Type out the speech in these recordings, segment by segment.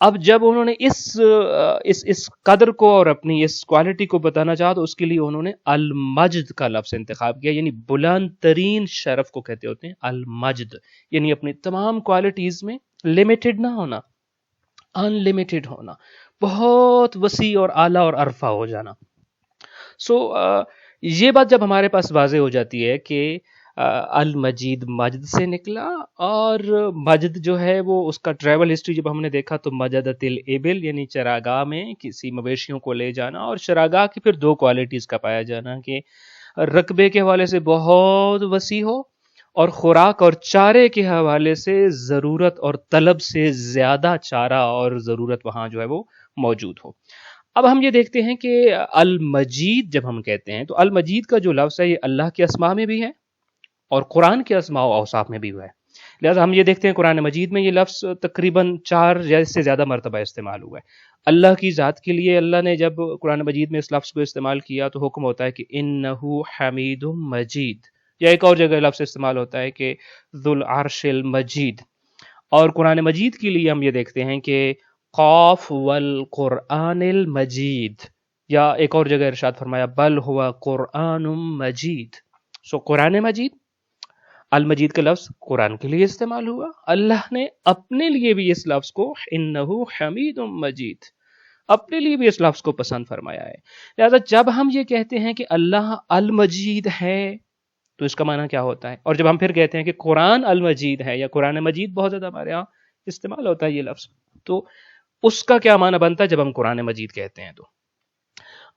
اب جب انہوں نے اس قدر کو اور اپنی اس کوالٹی کو بتانا چاہا تو اس کے لیے انہوں نے المجد کا لفظ انتخاب کیا، یعنی بلند ترین شرف کو کہتے ہوتے ہیں المجد، یعنی اپنی تمام کوالٹیز میں لمیٹڈ نہ ہونا، ان لمیٹڈ ہونا، بہت وسیع اور اعلیٰ اور عرفہ ہو جانا۔ یہ بات جب ہمارے پاس واضح ہو جاتی ہے کہ المجید مجد سے نکلا، اور مجد جو ہے وہ اس کا ٹریول ہسٹری جب ہم نے دیکھا تو مجدت الابل یعنی چراگاہ میں کسی مویشیوں کو لے جانا، اور چراگاہ کی پھر دو کوالٹیز کا پایا جانا کہ رقبے کے حوالے سے بہت وسیع ہو، اور خوراک اور چارے کے حوالے سے ضرورت اور طلب سے زیادہ چارہ اور ضرورت وہاں جو ہے وہ موجود ہو۔ اب ہم یہ دیکھتے ہیں کہ المجید جب ہم کہتے ہیں تو المجید کا جو لفظ ہے یہ اللہ کے اسماء میں بھی ہے اور قرآن کے اسماء و اوصاف میں بھی ہوا ہے۔ لہٰذا ہم یہ دیکھتے ہیں قرآن مجید میں یہ لفظ تقریباً 4 یا اس سے زیادہ مرتبہ استعمال ہوا ہے۔ اللہ کی ذات کے لیے اللہ نے جب قرآن مجید میں اس لفظ کو استعمال کیا تو حکم ہوتا ہے کہ انہ حمید مجید، یا ایک اور جگہ لفظ استعمال ہوتا ہے کہ ذو العرش المجید۔ اور قرآن مجید کے لیے ہم یہ دیکھتے ہیں کہ قاف والقرآن المجید، یا ایک اور جگہ ارشاد فرمایا بل ہوا قرآن مجید۔ قرآن مجید، المجید کا لفظ قرآن کے لیے استعمال ہوا، اللہ نے اپنے لیے بھی اس لفظ کو انہ حمید مجید، اپنے لیے بھی اس لفظ کو پسند فرمایا ہے۔ لہذا جب ہم یہ کہتے ہیں کہ اللہ المجید ہے تو اس کا معنی کیا ہوتا ہے؟ اور جب ہم پھر کہتے ہیں کہ قرآن المجید ہے یا قرآن مجید بہت زیادہ ہمارے ہاں استعمال ہوتا ہے یہ لفظ، تو اس کا کیا معنی بنتا ہے جب ہم قرآن مجید کہتے ہیں؟ تو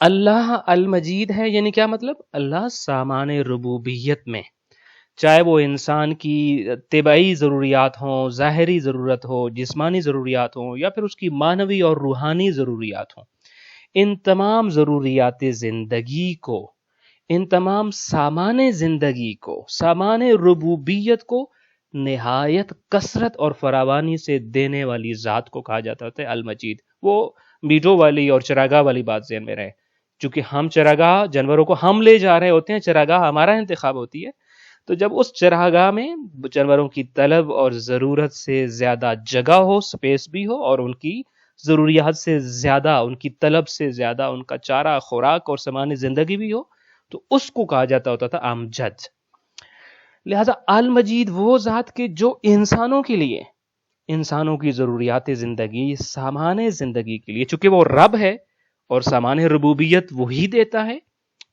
اللہ المجید ہے یعنی کیا مطلب؟ اللہ سامان ربوبیت میں، چاہے وہ انسان کی طبعی ضروریات ہوں، ظاہری ضرورت ہو، جسمانی ضروریات ہوں، یا پھر اس کی معنوی اور روحانی ضروریات ہوں، ان تمام ضروریات زندگی کو، ان تمام سامان زندگی کو، سامان ربوبیت کو نہایت کثرت اور فراوانی سے دینے والی ذات کو کہا جاتا ہے المجید۔ وہ میٹوں والی اور چراگاہ والی بات ذہن میں رہے، چونکہ ہم چراگاہ جانوروں کو ہم لے جا رہے ہوتے ہیں، چراگاہ ہمارا انتخاب ہوتی ہے، تو جب اس چراگاہ میں جانوروں کی طلب اور ضرورت سے زیادہ جگہ ہو، سپیس بھی ہو، اور ان کی ضروریات سے زیادہ، ان کی طلب سے زیادہ ان کا چارہ، خوراک اور سامان زندگی بھی ہو، تو اس کو کہا جاتا ہوتا تھا امجد۔ لہذا المجید وہ ذات کے جو انسانوں کے لیے، انسانوں کی ضروریات زندگی، سامان زندگی کے لیے، چونکہ وہ رب ہے اور سامان ربوبیت وہی دیتا ہے،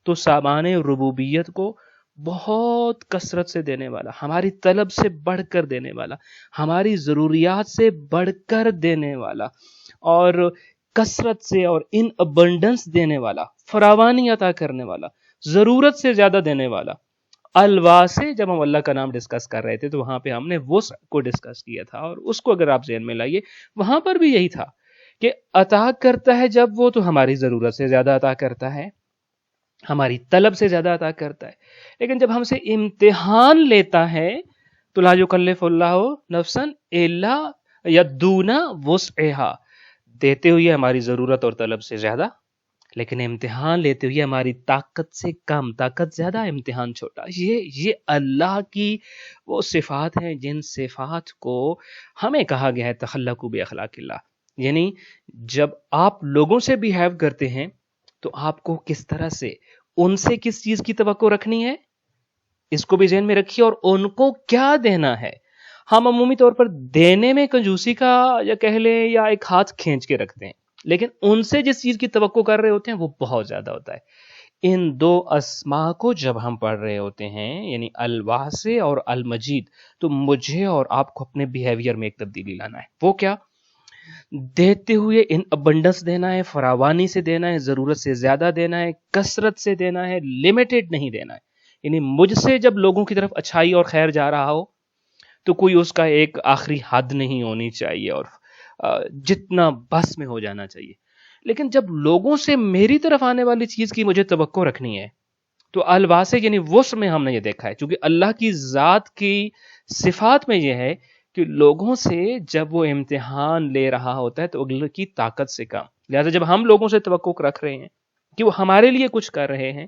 تو سامان ربوبیت کو بہت کثرت سے دینے والا، ہماری طلب سے بڑھ کر دینے والا، ہماری ضروریات سے بڑھ کر دینے والا، اور کثرت سے اور ان ابنڈنس دینے والا، فراوانی عطا کرنے والا، ضرورت سے زیادہ دینے والا۔ الواسع جب ہم اللہ کا نام ڈسکس کر رہے تھے تو وہاں پہ ہم نے وسع کو ڈسکس کیا تھا، اور اس کو اگر آپ ذہن میں لائیے وہاں پر بھی یہی تھا کہ عطا کرتا ہے جب وہ تو ہماری ضرورت سے زیادہ عطا کرتا ہے، ہماری طلب سے زیادہ عطا کرتا ہے، لیکن جب ہم سے امتحان لیتا ہے تو لا یکلف اللہ نفسا الا دون وسعها، دیتے ہوئے ہماری ضرورت اور طلب سے زیادہ، لیکن امتحان لیتے ہوئے ہماری طاقت سے کم، طاقت زیادہ امتحان چھوٹا۔ یہ اللہ کی وہ صفات ہیں جن صفات کو ہمیں کہا گیا ہے تخلقوا باخلاق اللہ، یعنی جب آپ لوگوں سے بیہیو کرتے ہیں تو آپ کو کس طرح سے، ان سے کس چیز کی توقع رکھنی ہے، اس کو بھی ذہن میں رکھیے، اور ان کو کیا دینا ہے۔ ہم عمومی طور پر دینے میں کنجوسی کا یا کہہ لیں یا ایک ہاتھ کھینچ کے رکھتے ہیں، لیکن ان سے جس چیز کی توقع کر رہے ہوتے ہیں وہ بہت زیادہ ہوتا ہے۔ ان دو اسماء کو جب ہم پڑھ رہے ہوتے ہیں، یعنی الواسع اور المجید، تو مجھے اور آپ کو اپنے بیہیویئر میں ایک تبدیلی لانا ہے۔ وہ کیا؟ دیتے ہوئے ان ابنڈنس دینا ہے، فراوانی سے دینا ہے، ضرورت سے زیادہ دینا ہے، کثرت سے دینا ہے، لمیٹڈ نہیں دینا ہے۔ یعنی مجھ سے جب لوگوں کی طرف اچھائی اور خیر جا رہا ہو تو کوئی اس کا ایک آخری حد نہیں ہونی چاہیے اور جتنا بس میں ہو جانا چاہیے، لیکن جب لوگوں سے میری طرف آنے والی چیز کی مجھے توقع رکھنی ہے تو الواسع یعنی وسع میں ہم نے یہ دیکھا ہے، چونکہ اللہ کی ذات کی صفات میں یہ ہے کہ لوگوں سے جب وہ امتحان لے رہا ہوتا ہے تو اگلے کی طاقت سے کم، لہذا جب ہم لوگوں سے توقع رکھ رہے ہیں کہ وہ ہمارے لیے کچھ کر رہے ہیں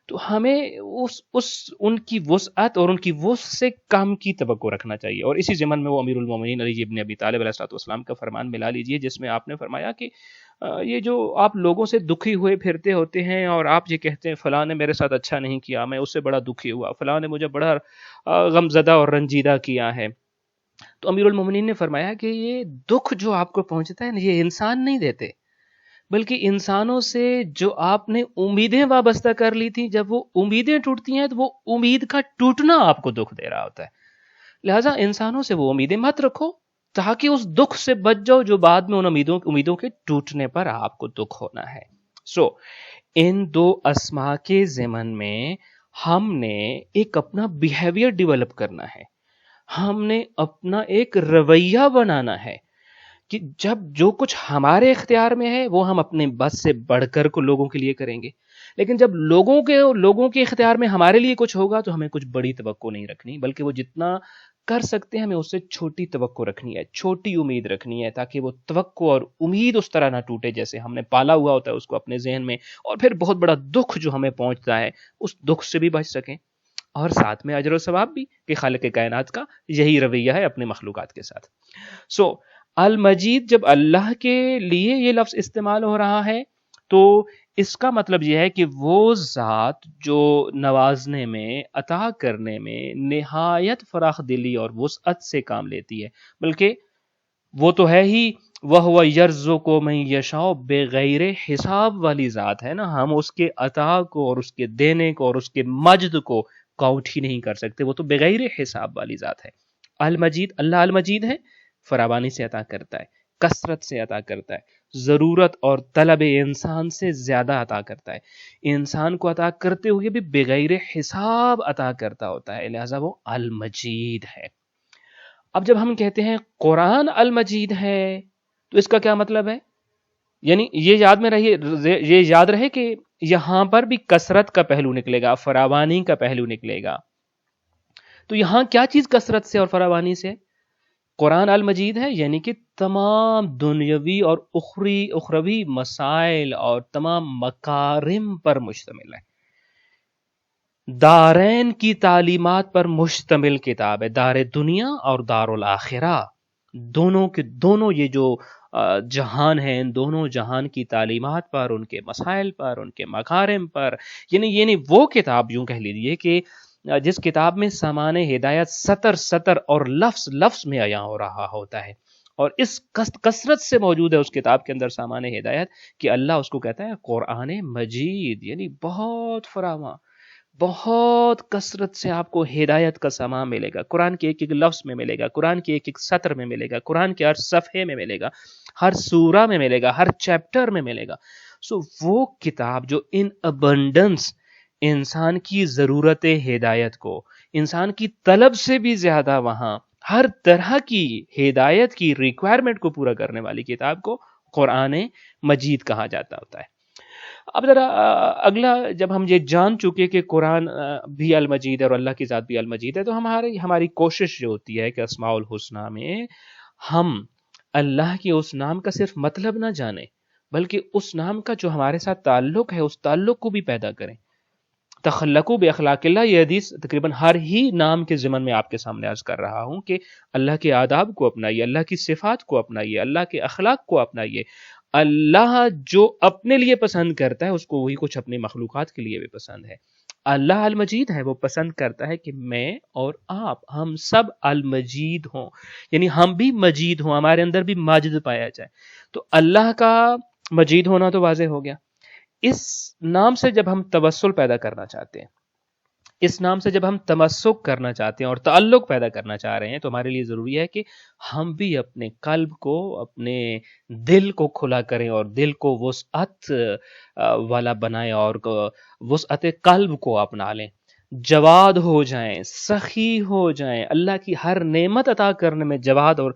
تو ہمیں ان کی وسعت اور ان کی وسع سے کام کی توقع رکھنا چاہیے. اور اسی ضمن میں وہ امیر المومنین علی ابن ابی طالب علیہ الصلوۃ والسلام کا فرمان ملا لیجئے، جس میں آپ نے فرمایا کہ یہ جو آپ لوگوں سے دکھی ہوئے پھرتے ہوتے ہیں اور آپ یہ کہتے ہیں فلاں نے میرے ساتھ اچھا نہیں کیا، میں اس سے بڑا دکھی ہوا، فلاں نے مجھے بڑا غم زدہ اور رنجیدہ کیا ہے. تو امیر المومنین نے فرمایا کہ یہ دکھ جو آپ کو پہنچتا ہے نا، یہ انسان نہیں دیتے، بلکہ انسانوں سے جو آپ نے امیدیں وابستہ کر لی تھی، جب وہ امیدیں ٹوٹتی ہیں تو وہ امید کا ٹوٹنا آپ کو دکھ دے رہا ہوتا ہے. لہٰذا انسانوں سے وہ امیدیں مت رکھو تاکہ اس دکھ سے بچ جاؤ جو بعد میں ان امیدوں کے ٹوٹنے پر آپ کو دکھ ہونا ہے. ان دو اسما کے ضمن میں ہم نے ایک اپنا بیہیویئر ڈیولپ کرنا ہے، ہم نے اپنا ایک رویہ بنانا ہے کہ جب جو کچھ ہمارے اختیار میں ہے وہ ہم اپنے بس سے بڑھ کر کو لوگوں کے لیے کریں گے، لیکن جب لوگوں کے اختیار میں ہمارے لیے کچھ ہوگا تو ہمیں کچھ بڑی توقع نہیں رکھنی، بلکہ وہ جتنا کر سکتے ہیں ہمیں اس سے چھوٹی توقع رکھنی ہے، چھوٹی امید رکھنی ہے، تاکہ وہ توقع اور امید اس طرح نہ ٹوٹے جیسے ہم نے پالا ہوا ہوتا ہے اس کو اپنے ذہن میں، اور پھر بہت بڑا دکھ جو ہمیں پہنچتا ہے اس دکھ سے بھی بچ سکیں، اور ساتھ میں اجر و ثواب بھی کہ خالق کائنات کا یہی رویہ ہے اپنے مخلوقات کے ساتھ. المجید جب اللہ کے لیے یہ لفظ استعمال ہو رہا ہے تو اس کا مطلب یہ ہے کہ وہ ذات جو نوازنے میں، عطا کرنے میں نہایت فراخ دلی اور وسعت سے کام لیتی ہے، بلکہ وہ تو ہے ہی وَهُوَ يَرْزُقُ مَن يَشَاءُ بغیر حساب والی ذات ہے نا. ہم اس کے عطا کو اور اس کے دینے کو اور اس کے مجد کو کاؤنٹ ہی نہیں کر سکتے، وہ تو بغیر حساب والی ذات ہے. المجید، اللہ المجید ہے، فراوانی سے عطا کرتا ہے، کثرت سے عطا کرتا ہے، ضرورت اور طلب انسان سے زیادہ عطا کرتا ہے، انسان کو عطا کرتے ہوئے بھی بغیر حساب عطا کرتا ہوتا ہے، لہذا وہ المجید ہے. اب جب ہم کہتے ہیں قرآن المجید ہے تو اس کا کیا مطلب ہے؟ یعنی یہ یاد رہے کہ یہاں پر بھی کثرت کا پہلو نکلے گا، فراوانی کا پہلو نکلے گا. تو یہاں کیا چیز کثرت سے اور فراوانی سے؟ قرآن المجید ہے، یعنی کہ تمام دنیاوی اور اخروی مسائل اور تمام مکارم پر مشتمل ہے، دارین کی تعلیمات پر مشتمل کتاب ہے، دار دنیا اور دار الاخرہ، دونوں کے دونوں یہ جو جہان ہیں، ان دونوں جہان کی تعلیمات پر، ان کے مسائل پر، ان کے مکارم پر، یعنی وہ کتاب یوں کہہ لیجیے کہ جس کتاب میں سامان ہدایت سطر اور لفظ میں عیاں ہو رہا ہوتا ہے، اور اس کثرت سے موجود ہے اس کتاب کے اندر سامان ہدایت کہ اللہ اس کو کہتا ہے قرآن مجید، یعنی بہت فراواں، بہت کثرت سے آپ کو ہدایت کا سامان ملے گا، قرآن کے ایک ایک لفظ میں ملے گا، قرآن کے ایک ایک سطر میں ملے گا، قرآن کے ہر صفحے میں ملے گا، ہر سورہ میں ملے گا، ہر چیپٹر میں ملے گا. وہ کتاب جو ان ابنڈنس انسان کی ضرورت ہدایت کو، انسان کی طلب سے بھی زیادہ وہاں ہر طرح کی ہدایت کی ریکوائرمنٹ کو پورا کرنے والی کتاب کو قرآن مجید کہا جاتا ہوتا ہے. اب ذرا اگلا، جب ہم یہ جان چکے کہ قرآن بھی المجید ہے اور اللہ کی ذات بھی المجید ہے، تو ہماری کوشش جو ہوتی ہے کہ اسماء الحسنہ میں ہم اللہ کے اس نام کا صرف مطلب نہ جانیں، بلکہ اس نام کا جو ہمارے ساتھ تعلق ہے اس تعلق کو بھی پیدا کریں. تخلقوا باخلاق اللہ، یہ حدیث تقریباً ہر ہی نام کے ضمن میں آپ کے سامنے عرض کر رہا ہوں کہ اللہ کے آداب کو اپنائیے، اللہ کی صفات کو اپنائیے، اللہ کے اخلاق کو اپنائیے. اللہ جو اپنے لیے پسند کرتا ہے اس کو وہی کچھ اپنی مخلوقات کے لیے بھی پسند ہے. اللہ المجید ہے، وہ پسند کرتا ہے کہ میں اور آپ ہم سب المجید ہوں، یعنی ہم بھی مجید ہوں، ہمارے اندر بھی ماجد پایا جائے. تو اللہ کا مجید ہونا تو واضح ہو گیا. اس نام سے جب ہم توسل پیدا کرنا چاہتے ہیں، اس نام سے جب ہم تمسک کرنا چاہتے ہیں اور تعلق پیدا کرنا چاہ رہے ہیں، تو ہمارے لیے ضروری ہے کہ ہم بھی اپنے قلب کو، اپنے دل کو کھلا کریں اور دل کو وسعت والا بنائیں اور وسعت قلب کو اپنا لیں، جواد ہو جائیں، سخی ہو جائیں، اللہ کی ہر نعمت عطا کرنے میں جواد اور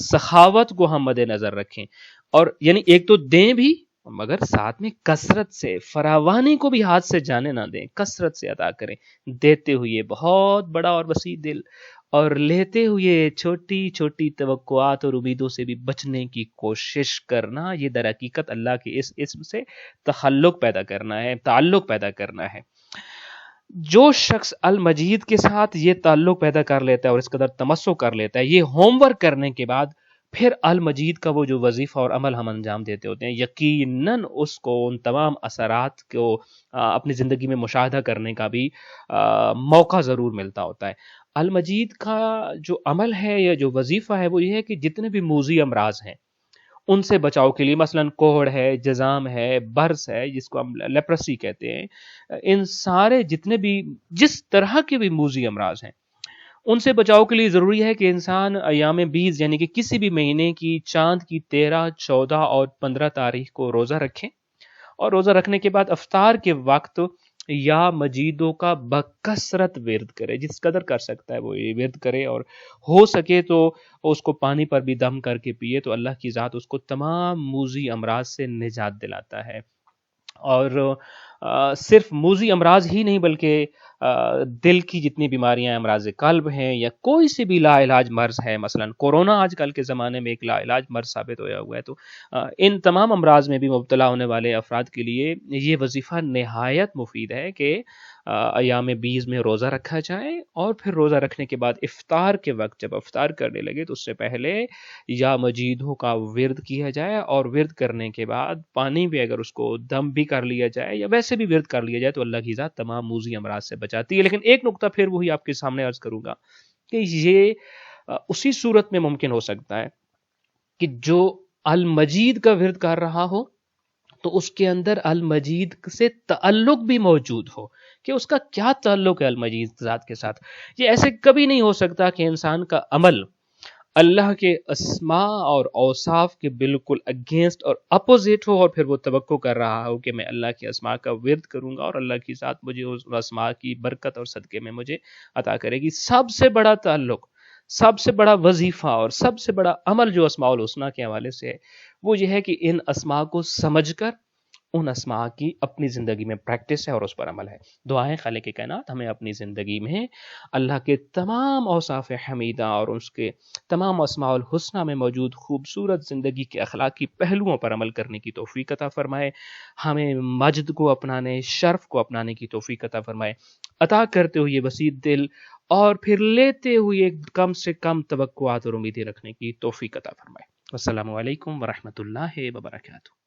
سخاوت کو ہم مد نظر رکھیں، اور یعنی ایک تو دیں بھی مگر ساتھ میں کثرت سے، فراوانی کو بھی ہاتھ سے جانے نہ دیں، کثرت سے عطا کریں، دیتے ہوئے بہت بڑا اور وسیع دل، اور لیتے ہوئے چھوٹی چھوٹی توقعات اور امیدوں سے بھی بچنے کی کوشش کرنا. یہ در حقیقت اللہ کے اس اسم سے تخلق پیدا کرنا ہے، تعلق پیدا کرنا ہے. جو شخص المجید کے ساتھ یہ تعلق پیدا کر لیتا ہے اور اس قدر تمسک کر لیتا ہے، یہ ہوم ورک کرنے کے بعد پھر المجید کا وہ جو وظیفہ اور عمل ہم انجام دیتے ہوتے ہیں، یقیناً اس کو ان تمام اثرات کو اپنی زندگی میں مشاہدہ کرنے کا بھی موقع ضرور ملتا ہوتا ہے۔ المجید کا جو عمل ہے یا جو وظیفہ ہے وہ یہ ہے کہ جتنے بھی موذی امراض ہیں ان سے بچاؤ کے لیے، مثلا کوڑ ہے، جزام ہے، برس ہے جس کو ہم لیپرسی کہتے ہیں، ان سارے جتنے بھی جس طرح کے بھی موذی امراض ہیں ان سے بچاؤ کے لیے ضروری ہے کہ انسان ایام 20 یعنی کہ کسی بھی مہینے کی چاند کی 13، 14 اور 15 تاریخ کو روزہ رکھیں، اور روزہ رکھنے کے بعد افطار کے وقت یا مجیدوں کا بکثرت ورد کرے، جس قدر کر سکتا ہے وہ یہ ورد کرے، اور ہو سکے تو اس کو پانی پر بھی دم کر کے پیے تو اللہ کی ذات اس کو تمام موذی امراض سے نجات دلاتا ہے۔ اور صرف موذی امراض ہی نہیں بلکہ دل کی جتنی بیماریاں، امراض قلب ہیں یا کوئی سی بھی لا علاج مرض ہے، مثلا کورونا آج کل کے زمانے میں ایک لا علاج مرض ثابت ہوا ہے، تو ان تمام امراض میں بھی مبتلا ہونے والے افراد کے لیے یہ وظیفہ نہایت مفید ہے کہ ایام 20 میں روزہ رکھا جائے، اور پھر روزہ رکھنے کے بعد افطار کے وقت جب افطار کرنے لگے تو اس سے پہلے یا مجیدوں کا ورد کیا جائے، اور ورد کرنے کے بعد پانی بھی اگر اس کو دم بھی کر لیا جائے یا ویسے بھی ورد کر لیا جائے تو اللہ کی ذات تمام موذی امراض سے بچاتی ہے۔ لیکن ایک نقطہ پھر وہی آپ کے سامنے عرض کروں گا کہ یہ اسی صورت میں ممکن ہو سکتا ہے کہ جو المجید کا ورد کر رہا ہو تو اس کے اندر المجید سے تعلق بھی موجود ہو، کہ اس کا کیا تعلق ہے المجید ذات کے ساتھ۔ یہ ایسے کبھی نہیں ہو سکتا کہ انسان کا عمل اللہ کے اسماء اور اوصاف کے بالکل اگینسٹ اور اپوزٹ ہو، اور پھر وہ توقع کر رہا ہو کہ میں اللہ کے اسماء کا ورد کروں گا اور اللہ کی ذات مجھے اس اسماء کی برکت اور صدقے میں مجھے عطا کرے گی۔ سب سے بڑا تعلق، سب سے بڑا وظیفہ اور سب سے بڑا عمل جو اسماء الحسنی کے حوالے سے ہے وہ یہ ہے کہ ان اسماء کو سمجھ کر ان اسماء کی اپنی زندگی میں پریکٹس ہے اور اس پر عمل ہے۔ دعائیں خالق کائنات ہمیں اپنی زندگی میں اللہ کے تمام اوصاف حمیدہ اور اس کے تمام اسماء الحسنی میں موجود خوبصورت زندگی کے اخلاقی پہلوؤں پر عمل کرنے کی توفیق عطا فرمائے، ہمیں مجد کو اپنانے، شرف کو اپنانے کی توفیق عطا فرمائے، عطا کرتے ہوئے وسیع دل اور پھر لیتے ہوئے کم سے کم توقعات اور امیدیں رکھنے کی توفیق عطا فرمائے۔ السلام علیکم ورحمۃ اللہ وبرکاتہ۔